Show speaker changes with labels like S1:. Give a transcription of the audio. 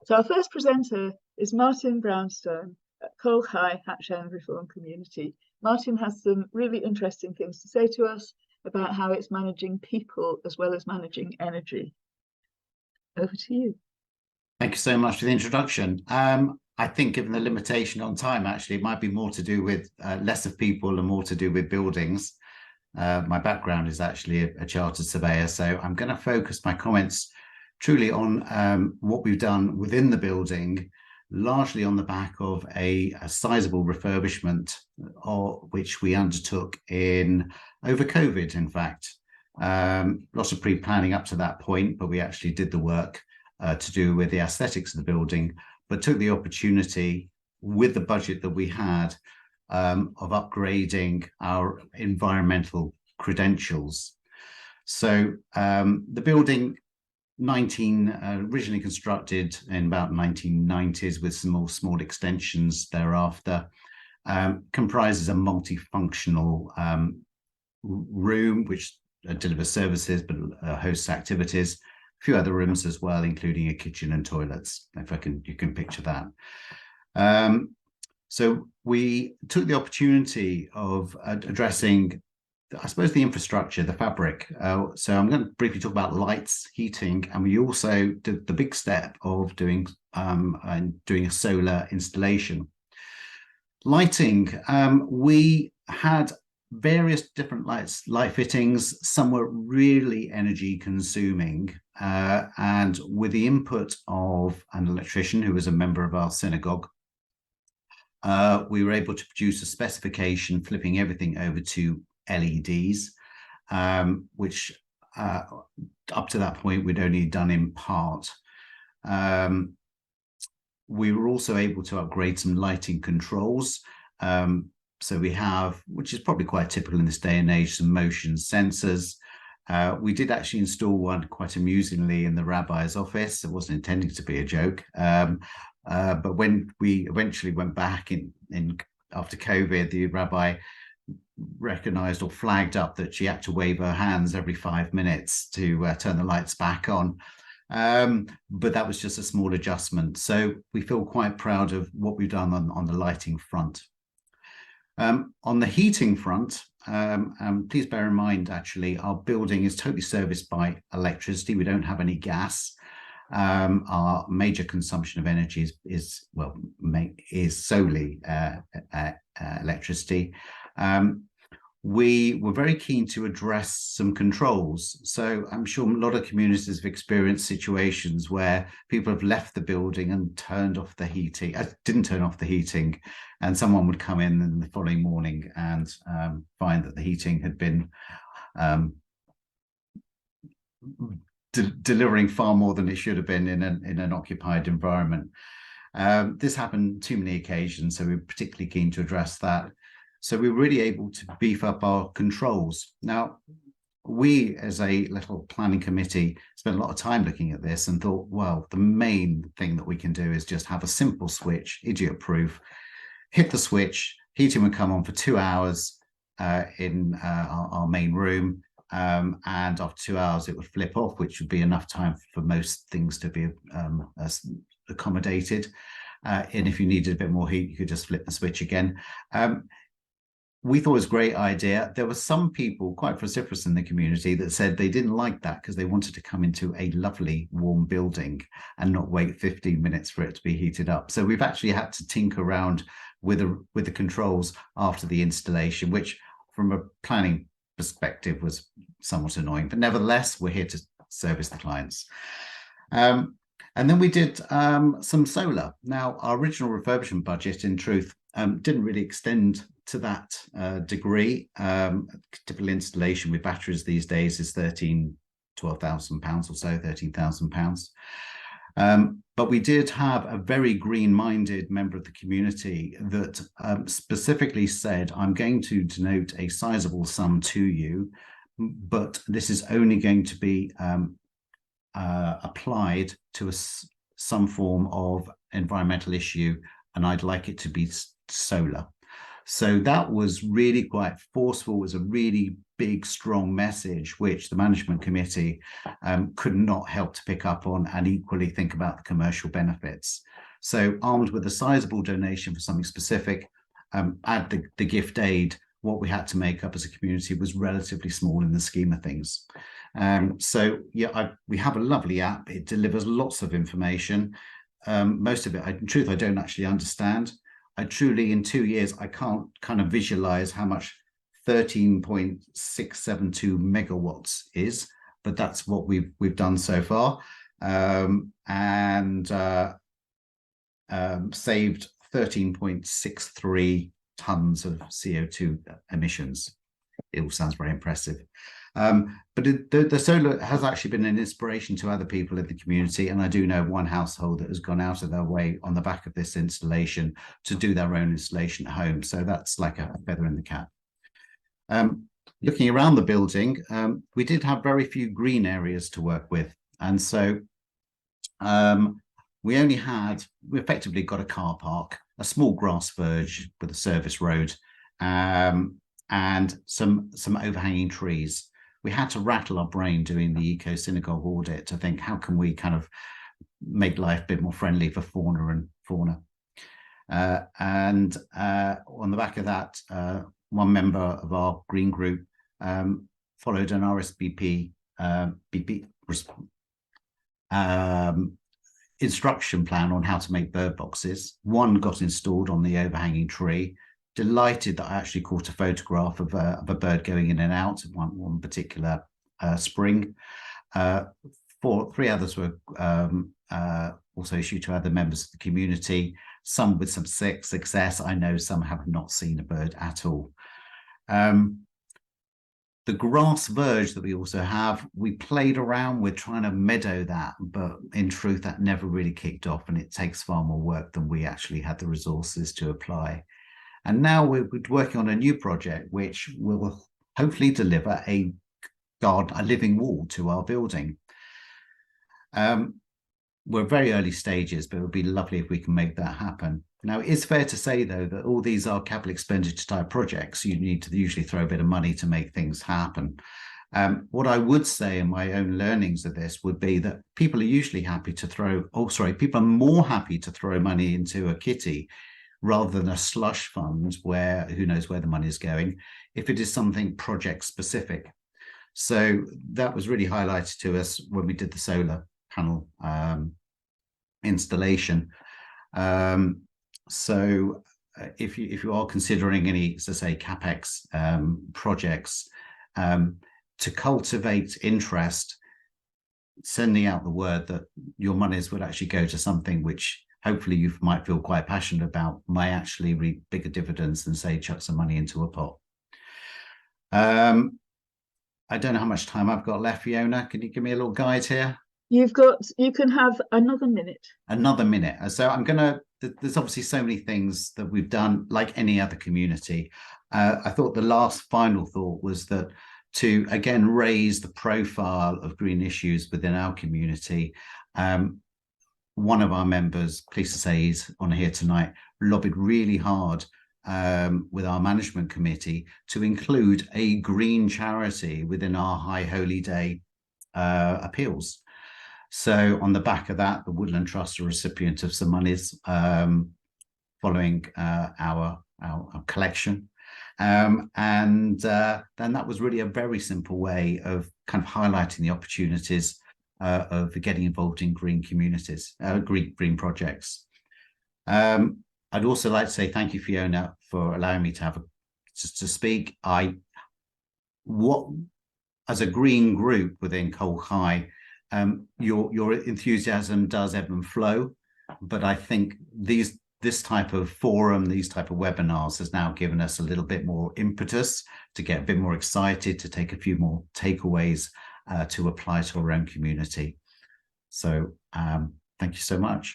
S1: So our first presenter is Martin Brownstone at Cole High Hatch End Reform Community. Martin has some really interesting things to say to us about how it's managing people as well as managing energy. Over to you.
S2: Thank you so much for the introduction. I think given the limitation on time, actually, it might be more to do with less of people and more to do with buildings. My background is actually a chartered surveyor, so I'm going to focus my comments truly on what we've done within the building, largely on the back of a sizable refurbishment, which we undertook over COVID, in fact. Lots of pre-planning up to that point, but we actually did the work to do with the aesthetics of the building, but took the opportunity with the budget that we had of upgrading our environmental credentials. So the building, originally constructed in about 1990s with some small extensions thereafter, comprises a multifunctional room which delivers services but hosts activities, a few other rooms as well, including a kitchen and toilets, if you can picture that. So we took the opportunity of addressing, I suppose, the infrastructure, the fabric. So I'm going to briefly talk about lights, heating, and we also did the big step of doing a solar installation. Lighting, we had various different light fittings. Some were really energy consuming, and with the input of an electrician who was a member of our synagogue, we were able to produce a specification flipping everything over to LEDs, which up to that point we'd only done in part. We were also able to upgrade some lighting controls. So we have, which is probably quite typical in this day and age, some motion sensors. We did actually install one quite amusingly in the rabbi's office. It wasn't intending to be a joke. But when we eventually went back after COVID, the rabbi recognized or flagged up that she had to wave her hands every 5 minutes to turn the lights back on. But that was just a small adjustment. So we feel quite proud of what we've done on the lighting front. On the heating front, please bear in mind, actually, our building is totally serviced by electricity. We don't have any gas. Our major consumption of energy is solely electricity. We were very keen to address some controls. So I'm sure a lot of communities have experienced situations where people have left the building and didn't turn off the heating, and someone would come in the following morning and find that the heating had been delivering far more than it should have been in an occupied environment. This happened too many occasions, so we're particularly keen to address that. So we were really able to beef up our controls. Now, we as a little planning committee spent a lot of time looking at this and thought, well, the main thing that we can do is just have a simple switch, idiot-proof, hit the switch, heating would come on for 2 hours in our main room, and after 2 hours it would flip off, which would be enough time for most things to be accommodated. And if you needed a bit more heat, you could just flip the switch again. We thought it was a great idea. There were some people quite vociferous in the community that said they didn't like that because they wanted to come into a lovely warm building and not wait 15 minutes for it to be heated up. So we've actually had to tinker around with the controls after the installation, which from a planning perspective was somewhat annoying, but nevertheless, we're here to service the clients. And then we did some solar. Now, our original refurbishment budget, in truth, didn't really extend to that degree. Typical installation with batteries these days is £12,000 or so, £13,000. But we did have a very green-minded member of the community that specifically said, I'm going to denote a sizable sum to you, but this is only going to be applied to some form of environmental issue, and I'd like it to be solar. So that was really quite forceful, was a really big, strong message, which the management committee could not help to pick up on, and equally think about the commercial benefits. So armed with a sizable donation for something specific, add the gift aid, what we had to make up as a community was relatively small in the scheme of things. So yeah, we have a lovely app. It delivers lots of information. Most of it, in truth, I don't actually understand. I truly, in 2 years, I can't kind of visualize how much 13.672 megawatts is, but that's what we've done so far, and saved 13.63 tons of CO2 emissions. It all sounds very impressive. But the solar has actually been an inspiration to other people in the community. And I do know one household that has gone out of their way on the back of this installation to do their own installation at home. So that's like a feather in the cap. Looking around the building, we did have very few green areas to work with. And so we effectively got a car park, a small grass verge with a service road, and some overhanging trees. We had to rattle our brain doing the Eco Synagogue audit to think, how can we kind of make life a bit more friendly for fauna? And on the back of that, one member of our green group followed an RSVP instruction plan on how to make bird boxes. One got installed on the overhanging tree. Delighted that I actually caught a photograph of a bird going in and out one particular spring. Three others were also issued to other members of the community, some with some success. I know some have not seen a bird at all. The grass verge that we also have, we played around with trying to meadow that, but in truth, that never really kicked off, and it takes far more work than we actually had the resources to apply. And now we're working on a new project, which will hopefully deliver a living wall to our building. We're very early stages, but it would be lovely if we can make that happen. Now, it is fair to say, though, that all these are capital expenditure type projects. You need to usually throw a bit of money to make things happen. What I would say in my own learnings of this would be that people are usually people are more happy to throw money into a kitty rather than a slush fund where who knows where the money is going, if it is something project specific. So that was really highlighted to us when we did the solar panel installation. So if you are considering any, so say, CapEx projects, to cultivate interest, sending out the word that your monies would actually go to something which hopefully you might feel quite passionate about, might actually reap bigger dividends than, say, chuck some money into a pot. I don't know how much time I've got left, Fiona. Can you give me a little guide here?
S1: You can have another minute.
S2: Another minute. So there's obviously so many things that we've done, like any other community. I thought the last final thought was that to, again, raise the profile of green issues within our community, one of our members, pleased to say he's on here tonight, lobbied really hard with our management committee to include a green charity within our High Holy Day appeals. So on the back of that, the Woodland Trust are a recipient of some monies following our collection. And then that was really a very simple way of kind of highlighting the opportunities of getting involved in green communities, green projects. I'd also like to say thank you, Fiona, for allowing me to speak. As a green group within Colne High, your enthusiasm does ebb and flow, but I think this type of forum, these type of webinars has now given us a little bit more impetus to get a bit more excited, to take a few more takeaways to apply to our own community. So thank you so much.